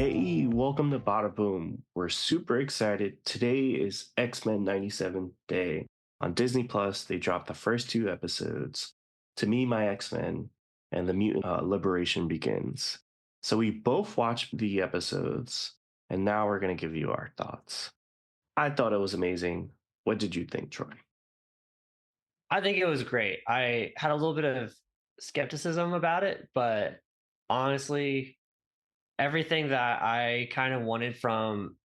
Hey, welcome to Bada Boom. We're super excited. Today is X-Men 97th Day. On Disney Plus, they dropped the first two episodes, To Me, My X-Men, and The Mutant Liberation Begins. So we both watched the episodes, and now we're going to give you our thoughts. I thought it was amazing. What did you think, Troy? I think it was great. I had a little bit of skepticism about it, but honestly, everything that I kind of wanted from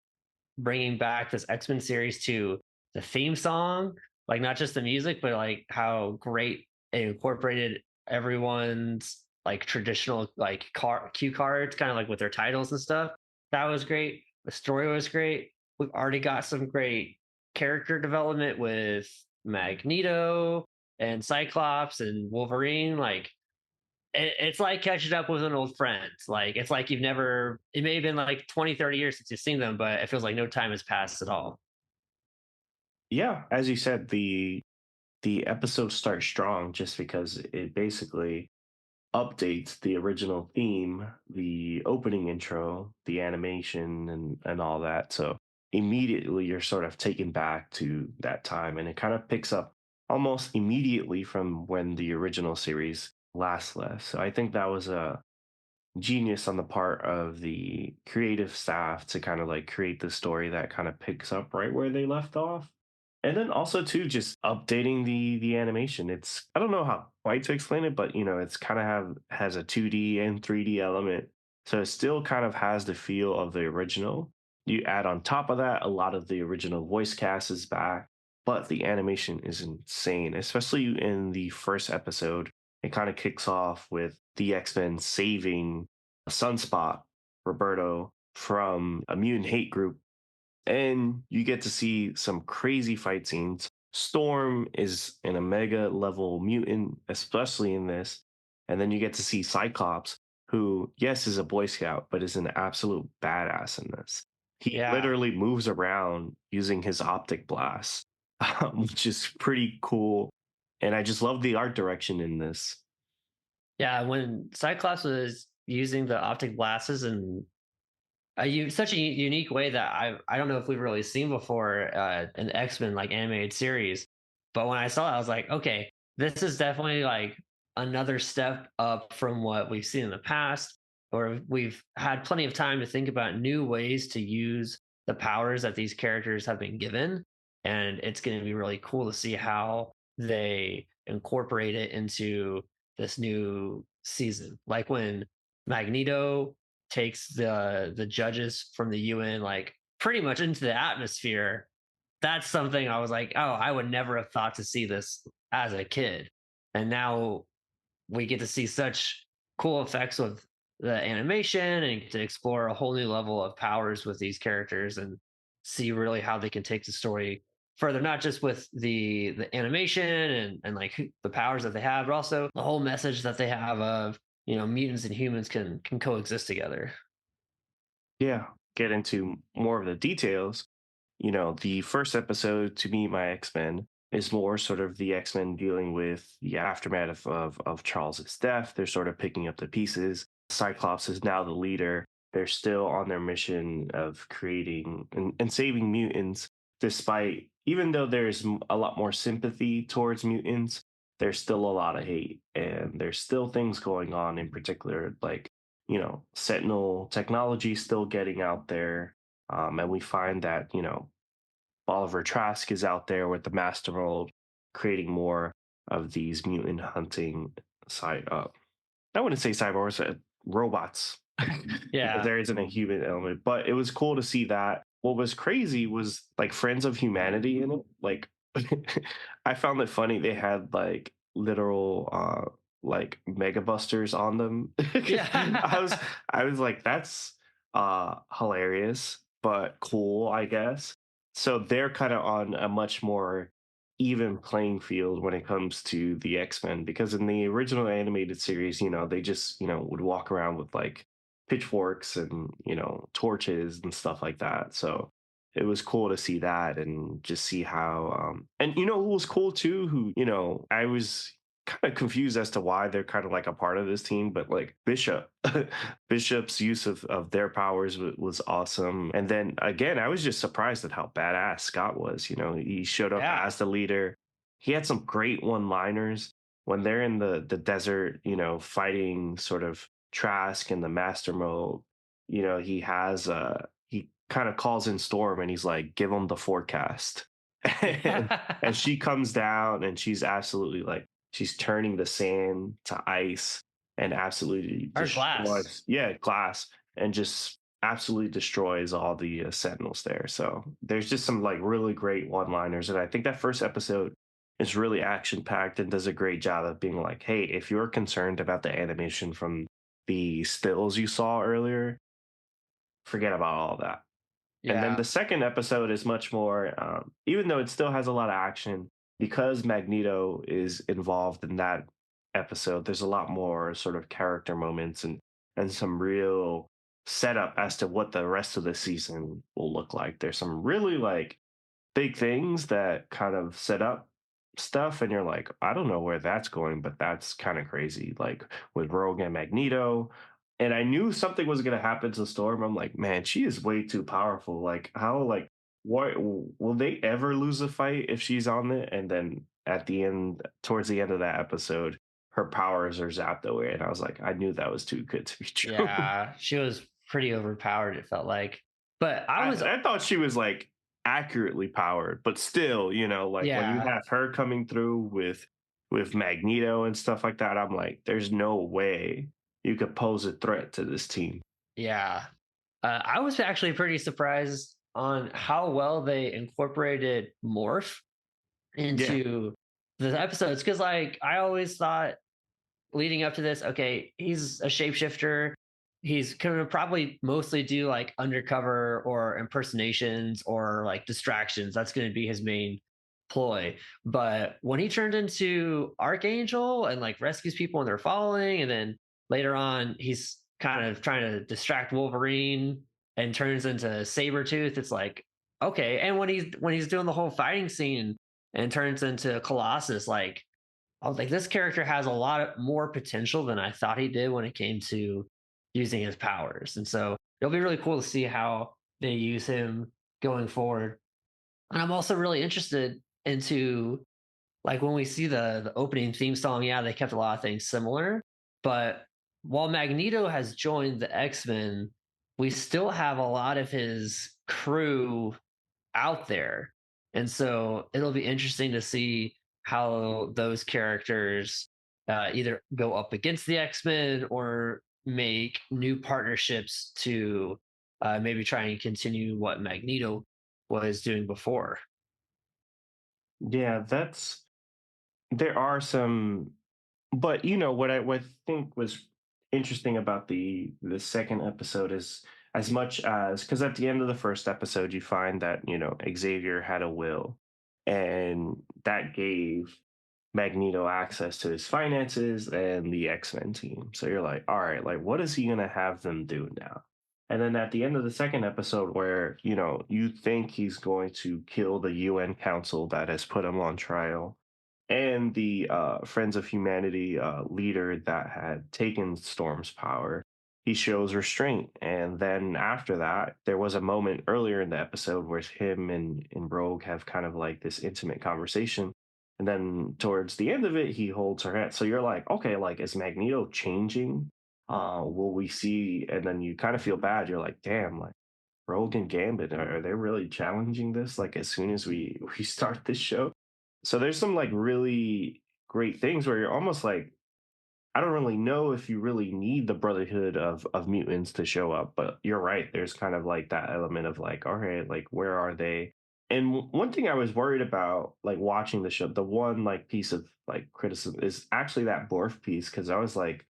bringing back this X-Men series to the theme song, like not just the music, but like how great it incorporated everyone's like traditional like cue cards, kind of like with their titles and stuff. That was great. The story was great. We've already got some great character development with Magneto and Cyclops and Wolverine. Like it's like catching up with an old friend. Like it's like you've never, it may have been like 20, 30 years since you've seen them, but it feels like no time has passed at all. Yeah, as you said, the episode starts strong just because it basically updates the original theme, the opening intro, the animation, and all that. So immediately you're sort of taken back to that time, and it kind of picks up almost immediately from when the original series last left. So I think that was a genius on the part of the creative staff to kind of like create the story that kind of picks up right where they left off. And then also too, just updating the animation. It's I don't know how quite to explain it, but it's kind of have has a 2D and 3D element. So it still kind of has the feel of the original. You add on top of that, a lot of the original voice cast is back, but the animation is insane, especially in the first episode. It kind of kicks off with the X-Men saving Sunspot, Roberto, from a mutant hate group, and you get to see some crazy fight scenes. Storm is an Omega level mutant, especially in this. And then you get to see Cyclops, who, yes, is a Boy Scout, but is an absolute badass in this. He Yeah. literally moves around using his optic blast, which is pretty cool. And I just love the art direction in this. Yeah. When Cyclops was using the optic glasses and such a unique way that I don't know if we've really seen before in the X-Men like animated series. But when I saw it, I was like, okay, this is definitely like another step up from what we've seen in the past, or we've had plenty of time to think about new ways to use the powers that these characters have been given. And it's going to be really cool to see how they incorporate it into this new season. Like when Magneto takes the judges from the UN like pretty much into the atmosphere. That's something I was like, oh, I would never have thought to see this as a kid. And now we get to see such cool effects with the animation and to explore a whole new level of powers with these characters and see really how they can take the story further, not just with the animation and like the powers that they have, but also the whole message that they have of mutants and humans can coexist together. Yeah, get into more of the details. The first episode, To Me, My X-Men, is more sort of the X-Men dealing with the aftermath of Charles's death. They're sort of picking up the pieces. Cyclops is now the leader. They're still on their mission of creating and saving mutants, despite, even though there's a lot more sympathy towards mutants, there's still a lot of hate. And there's still things going on, in particular, like, Sentinel technology still getting out there. And we find that, Oliver Trask is out there with the Mastermold, creating more of these mutant hunting side up. I wouldn't say cyborgs, robots, because Yeah. there isn't a human element. But it was cool to see that. What was crazy was like Friends of Humanity in it. Like, I found it funny. They had like literal like mega busters on them. I was Yeah. I was like, that's hilarious, but cool, I guess. So they're kind of on a much more even playing field when it comes to the X-Men, because in the original animated series, they just, would walk around with like pitchforks and, torches and stuff like that. So it was cool to see that and just see how and who was cool too, who, I was kind of confused as to why they're kind of like a part of this team, but like Bishop's use of their powers was awesome. And then again, I was just surprised at how badass Scott was. You know, he showed up Yeah. as the leader. He had some great one-liners when they're in the desert, you know, fighting sort of Trask in the master mode. You know, he kind of calls in Storm and he's like, give him the forecast. And Yeah. she comes down and she's absolutely like she's turning the sand to ice and absolutely Or glass. destroys, yeah, glass, and just absolutely destroys all the sentinels there. So there's just some like really great one-liners, and I think that first episode is really action-packed and does a great job of being like, hey, if you're concerned about the animation from the stills you saw earlier, forget about all that. And then Yeah. the second episode is much more, even though it still has a lot of action, because Magneto is involved in that episode. There's a lot more sort of character moments and some real setup as to what the rest of the season will look like. There's some really like big things that kind of set up stuff and you're like, I don't know where that's going, but that's kind of crazy. Like with Rogue and Magneto. And I knew something was gonna happen to Storm. I'm like, man, she is way too powerful. Like, how like what will they ever lose a fight if she's on it? And then at the end, towards the end of that episode, her powers are zapped away. And I was like, I knew that was too good to be true. Yeah. She was pretty overpowered, it felt like. But I was I thought she was like accurately powered, but still, you know, like when you yeah. have her coming through with Magneto and stuff like that, I'm like, there's no way you could pose a threat to this team. Yeah. I was actually pretty surprised on how well they incorporated Morph Yeah, into the episodes because, like, I always thought leading up to this, okay, he's a shapeshifter. He's gonna probably mostly do like undercover or impersonations or like distractions. That's gonna be his main ploy. But when he turned into Archangel and like rescues people and they're following, and then later on he's kind of trying to distract Wolverine and turns into Sabretooth, it's like, okay. And when he's doing the whole fighting scene and turns into Colossus, like I was like, this character has a lot more potential than I thought he did when it came to using his powers. And so it'll be really cool to see how they use him going forward. And I'm also really interested into like when we see the opening theme song, yeah, they kept a lot of things similar. But while Magneto has joined the X-Men, we still have a lot of his crew out there. And so it'll be interesting to see how those characters either go up against the X-Men or make new partnerships to maybe try and continue what Magneto was doing before. yeah, that's there are some, but you know what I think was interesting about the second episode is as much as because at the end of the first episode you find that you know Xavier had a will, and that gave Magneto access to his finances and the X-Men team. So you're like, all right, like what is he gonna have them do now? And then at the end of the second episode, where you know you think he's going to kill the UN council that has put him on trial, and the Friends of Humanity leader that had taken Storm's power, he shows restraint. And then after that, there was a moment earlier in the episode where him and Rogue have kind of like this intimate conversation. And then towards the end of it, he holds her hand. So you're like, okay, like is Magneto changing? Will we see? And then you kind of feel bad. You're like, damn, like Rogue and Gambit, are they really challenging this? Like as soon as we start this show? So there's some like really great things where you're almost like, I don't really know if you really need the Brotherhood of mutants to show up, but you're right. There's kind of like that element of like, all right, like where are they? And one thing I was worried about, like watching the show, the one like piece of like criticism is actually that Borf piece, because I was like,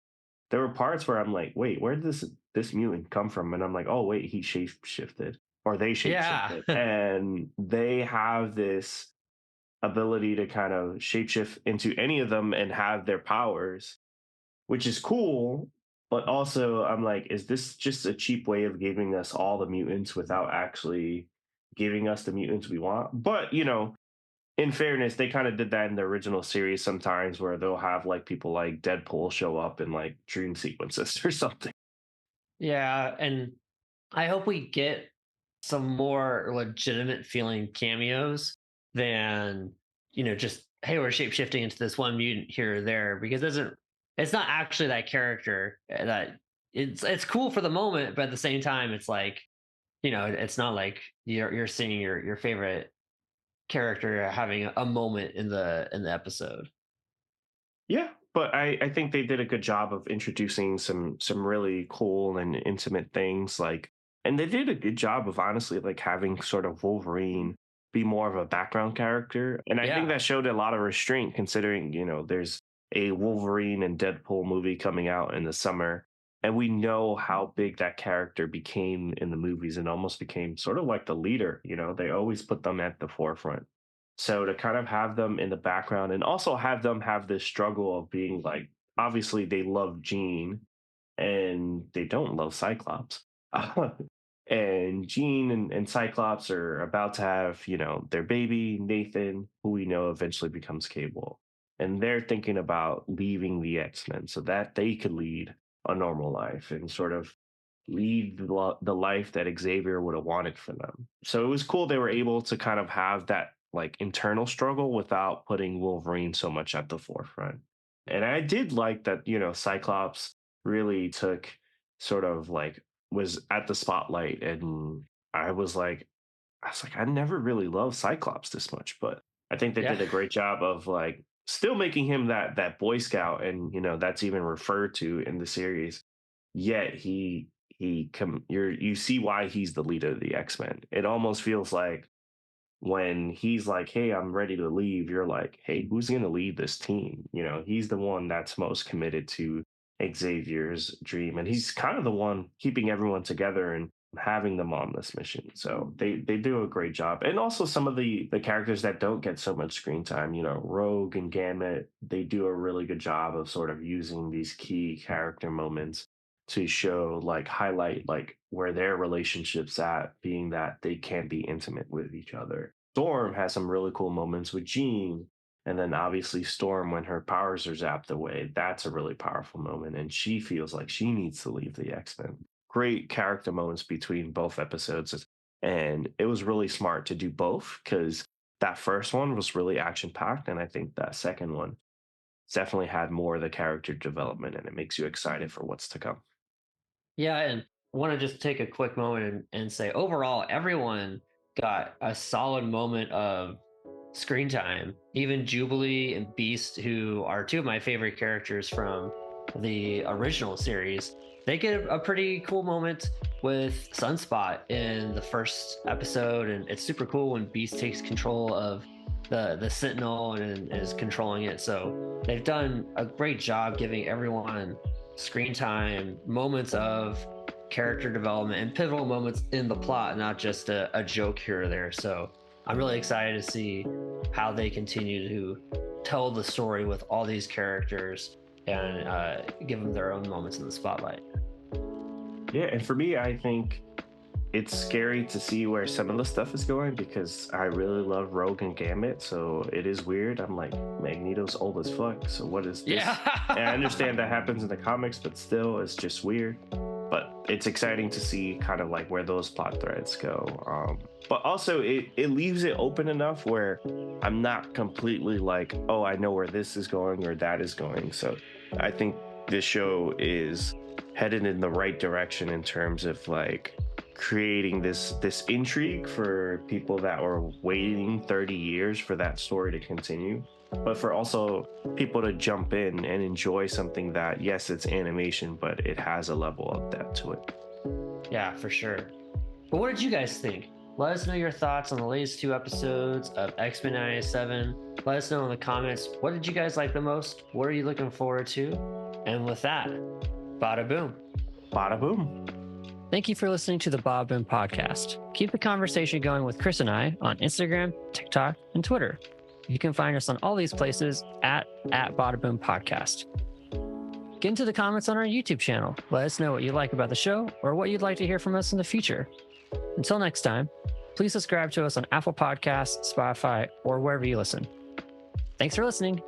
there were parts where I'm like, wait, where did this mutant come from? And I'm like, oh wait, he shape shifted, or they shape Yeah. shifted, and they have this ability to kind of shapeshift into any of them and have their powers, which is cool. But also, I'm like, is this just a cheap way of giving us all the mutants without actually giving us the mutants we want? But, you know, in fairness, they kind of did that in the original series sometimes, where they'll have like people like Deadpool show up in like dream sequences or something. Yeah, and I hope we get some more legitimate feeling cameos than, just hey, we're shape shifting into this one mutant here or there, because it's not actually that character that it's cool for the moment, but at the same time, it's like, it's not like you're seeing your favorite character having a moment in the episode. Yeah, but I think they did a good job of introducing some really cool and intimate things, like, and they did a good job of honestly like having sort of Wolverine be more of a background character. And I think Yeah, that showed a lot of restraint considering, there's a Wolverine and Deadpool movie coming out in the summer. And we know how big that character became in the movies and almost became sort of like the leader. They always put them at the forefront. So to kind of have them in the background and also have them have this struggle of being like, obviously they love Jean and they don't love Cyclops. And Jean and Cyclops are about to have, their baby, Nathan, who we know eventually becomes Cable. And they're thinking about leaving the X-Men so that they could lead a normal life and sort of lead the life that Xavier would have wanted for them. So it was cool they were able to kind of have that like internal struggle without putting Wolverine so much at the forefront. And I did like that, Cyclops really took sort of like was at the spotlight, and I was like, I never really loved Cyclops this much, but I think they yeah. did a great job of like still making him that Boy Scout, and that's even referred to in the series. Yet you see why he's the leader of the X-Men. It almost feels like when he's like, "Hey, I'm ready to leave," you're like, "Hey, who's going to lead this team?" He's the one that's most committed to Xavier's dream, and he's kind of the one keeping everyone together and having them on this mission. So they do a great job. And also some of the characters that don't get so much screen time, Rogue and Gambit, they do a really good job of sort of using these key character moments to show like highlight like where their relationships at, being that they can be intimate with each other. Storm has some really cool moments with Jean, and then obviously Storm when her powers are zapped away, that's a really powerful moment, and she feels like she needs to leave the X-Men. Great character moments between both episodes, and it was really smart to do both because that first one was really action packed, and I think that second one definitely had more of the character development, and it makes you excited for what's to come. Yeah, and want to just take a quick moment and say overall, everyone got a solid moment of screen time. Even Jubilee and Beast, who are two of my favorite characters from the original series, they get a pretty cool moment with Sunspot in the first episode, and it's super cool when Beast takes control of the Sentinel and is controlling it. So they've done a great job giving everyone screen time, moments of character development, and pivotal moments in the plot, not just a joke here or there. So I'm really excited to see how they continue to tell the story with all these characters and give them their own moments in the spotlight. Yeah, and for me, I think it's scary to see where some of the stuff is going because I really love Rogue and Gambit. So it is weird. I'm like, Magneto's old as fuck. So what is Yeah. this? And I understand that happens in the comics, but still, it's just weird. But it's exciting to see kind of like where those plot threads go. But also, it leaves it open enough where I'm not completely like, oh, I know where this is going or that is going. So I think this show is headed in the right direction in terms of like creating this intrigue for people that were waiting 30 years for that story to continue, but for also people to jump in and enjoy something that, yes, it's animation, but it has a level of depth to it. Yeah, for sure. But what did you guys think? Let us know your thoughts on the latest two episodes of X-Men 97. Let us know in the comments, what did you guys like the most? What are you looking forward to? And with that, bada boom. Bada boom. Thank you for listening to the Bob Boom Podcast. Keep the conversation going with Chris and I on Instagram, TikTok, and Twitter. You can find us on all these places at Bada Boom Podcast. Get into the comments on our YouTube channel. Let us know what you like about the show or what you'd like to hear from us in the future. Until next time, please subscribe to us on Apple Podcasts, Spotify, or wherever you listen. Thanks for listening.